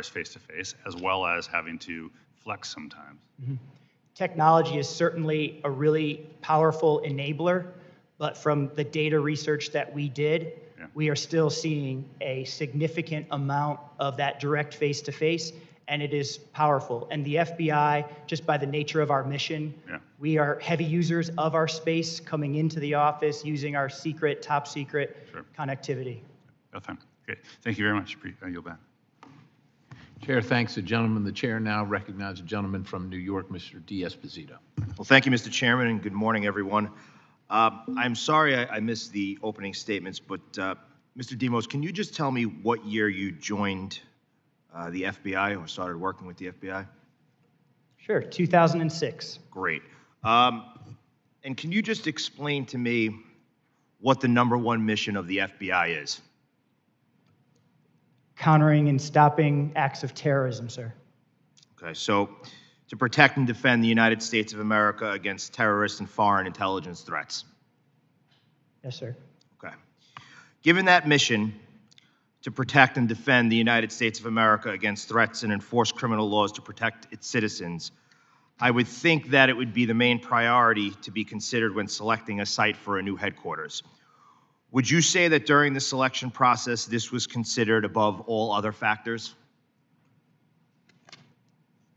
face-to-face, as well as having to flex sometimes. Mm-hmm. Technology is certainly a really powerful enabler, but from the data research that we did, we are still seeing a significant amount of that direct face-to-face, and it is powerful. And the FBI, just by the nature of our mission, we are heavy users of our space coming into the office, using our secret, top secret connectivity. Okay. Thank you very much. I yield back. Chair thanks the gentleman. The chair now recognizes the gentleman from New York, Mr. D'Esposito. Well, thank you, Mr. Chairman, and good morning, everyone. I'm sorry I missed the opening statements, but Mr. Demos, can you just tell me what year you joined the FBI or started working with the FBI? Sure, 2006. Great. And can you just explain to me what the #1 mission of the FBI is? Countering and stopping acts of terrorism, sir. Okay, so to protect and defend the United States of America against terrorist and foreign intelligence threats. Yes, sir. Okay. Given that mission to protect and defend the United States of America against threats and enforce criminal laws to protect its citizens, I would think that it would be the main priority to be considered when selecting a site for a new headquarters. Would you say that during the selection process, this was considered above all other factors?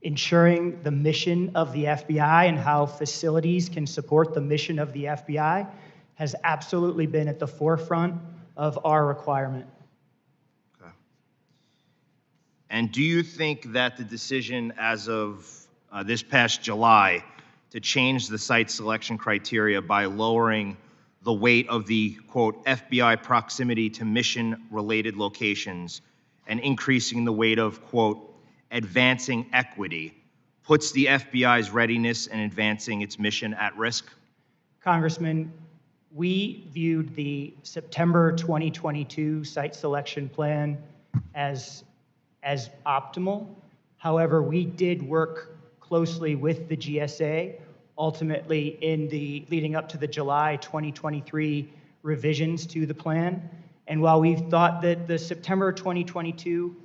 Ensuring the mission of the FBI and how facilities can support the mission of the FBI has absolutely been at the forefront of our requirement. Okay. And do you think that the decision as of this past July to change the site selection criteria by lowering the weight of the, quote, FBI proximity to mission-related locations and increasing the weight of, quote, advancing equity puts the FBI's readiness in advancing its mission at risk? Congressman, we viewed the September 2022 site selection plan as optimal. However, we did work closely with the GSA, ultimately in the leading up to the July 2023 revisions to the plan. And while we thought that the September 2022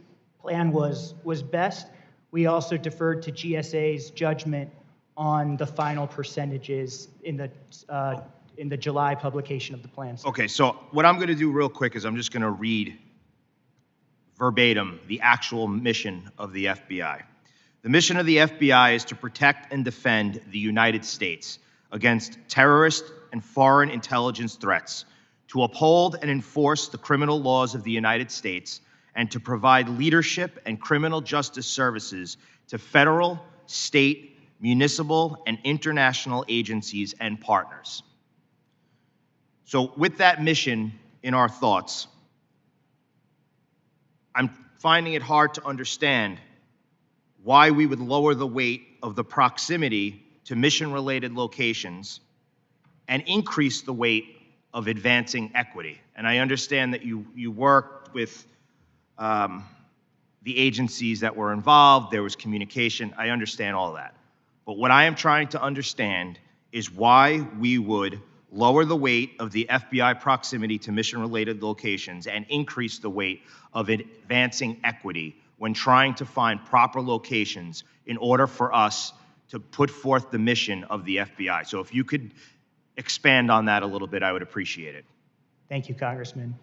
plan was best, we also deferred to GSA's judgment on the final percentages in the July publication of the plan. Okay, so what I'm going to do real quick is I'm just going to read verbatim the actual mission of the FBI. The mission of the FBI is to protect and defend the United States against terrorist and foreign intelligence threats, to uphold and enforce the criminal laws of the United States, and to provide leadership and criminal justice services to federal, state, municipal, and international agencies and partners. So with that mission in our thoughts, I'm finding it hard to understand why we would lower the weight of the proximity to mission-related locations and increase the weight of advancing equity. And I understand that you worked with the agencies that were involved, there was communication, I understand all that. But what I am trying to understand is why we would lower the weight of the FBI proximity to mission-related locations and increase the weight of advancing equity when trying to find proper locations in order for us to put forth the mission of the FBI. So if you could expand on that a little bit, I would appreciate it. Thank you, Congressman.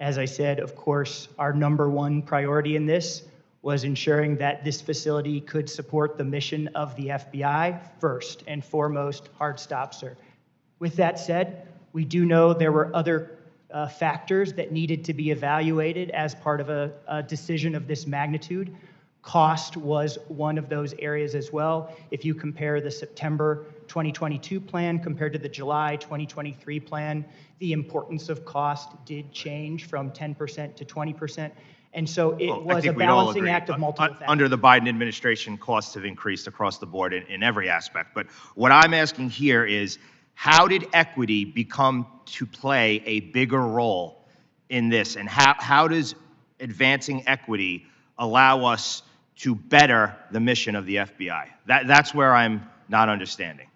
As I said, of course, our #1 priority in this was ensuring that this facility could support the mission of the FBI first and foremost, hard stop, sir. With that said, we do know there were other factors that needed to be evaluated as part of a decision of this magnitude. Cost was one of those areas as well. If you compare the September 2022 plan compared to the July 2023 plan, the importance of cost did change from 10% to 20%. And so it was a balancing act of multiple factors. Under the Biden administration, costs have increased across the board in every aspect. But what I'm asking here is, how did equity become to play a bigger role in this? And how does advancing equity allow us to better the mission of the FBI? That's where I'm not understanding.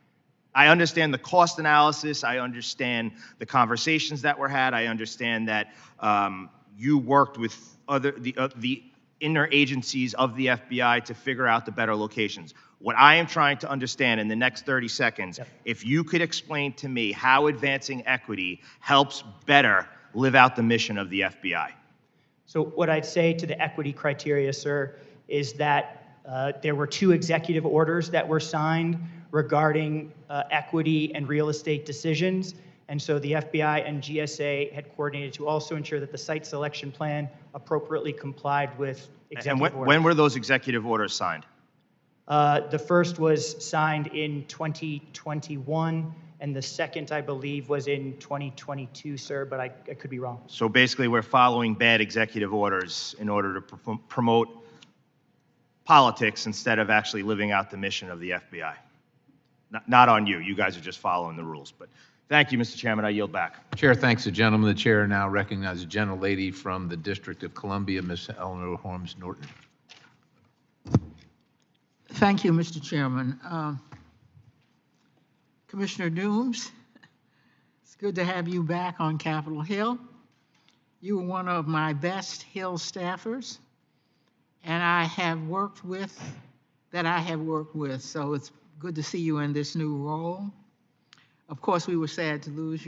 I understand the cost analysis. I understand the conversations that were had. I understand that you worked with the interagencies of the FBI to figure out the better locations. What I am trying to understand in the next 30 seconds, if you could explain to me how advancing equity helps better live out the mission of the FBI. So what I'd say to the equity criteria, sir, is that there were 2 executive orders that were signed regarding equity and real estate decisions. And so the FBI and GSA had coordinated to also ensure that the site selection plan appropriately complied with executive And orders. when were those executive orders signed? The first was signed in 2021, and the second, I believe, was in 2022, sir, but I could be wrong. So basically, we're following bad executive orders in order to promote politics instead of actually living out the mission of the FBI. Not on you. You guys are just following the rules. But thank you, Mr. Chairman. I yield back. Chair thanks the gentleman. The chair now recognizes the gentlelady from the District of Columbia, Ms. Eleanor Holmes Norton. Thank you, Mr. Chairman. Commissioner Dooms, it's good to have you back on Capitol Hill. You were one of my best Hill staffers, and I have worked with, so it's good to see you in this new role. Of course, we were sad to lose you.